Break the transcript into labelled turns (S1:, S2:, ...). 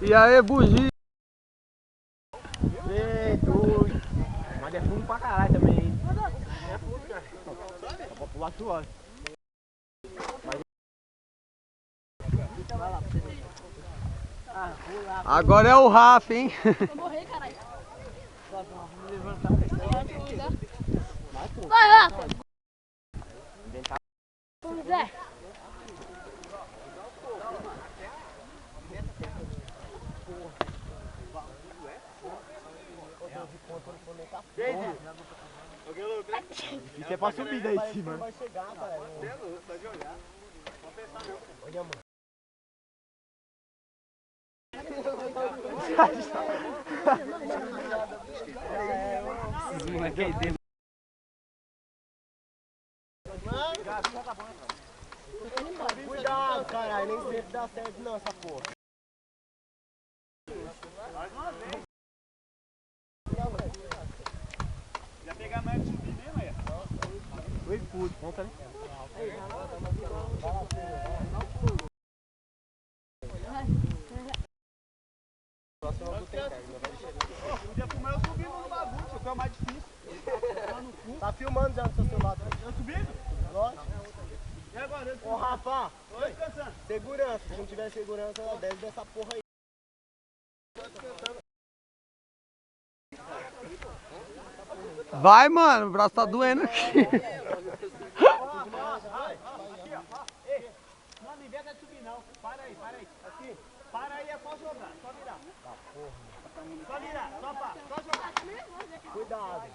S1: E aí, bugi?
S2: Doido. Mas é fundo pra caralho também, hein? É fundo, cara. Dá pra pular suave.
S1: Agora é o Rafa, hein?
S3: Vou morrer, caralho. Vamos levantar. Vai, Rafa. Vamos, Zé.
S2: Isso é pra subir daí em cima. Vai chegar, cara. Você é louco, vai jogar. Vamos pensar não. Olha, mano.
S1: Esses moleques aí dentro.
S2: Cuidado, caralho. Nem sempre dá certo não, essa porra.
S4: Já pegar mais de subir mesmo aí?
S2: Oi, puto. Conta ali.
S4: Podia filmar eu subindo no bagulho, que é o mais difícil.
S2: Tá filmando já no seu celular.
S4: Eu subindo?
S2: Lógico.
S4: E agora?
S2: Ô, Rafa.
S4: Oi, descansando.
S2: Segurança. Se não tiver segurança, ela desce dessa porra aí.
S1: Vai, mano, o braço tá doendo aqui.
S4: Não, não inventa de subir não. Para aí, para aí. Aqui. Para aí, é só jogar, só virar. Só virar, só pá, só jogar.
S2: Cuidado.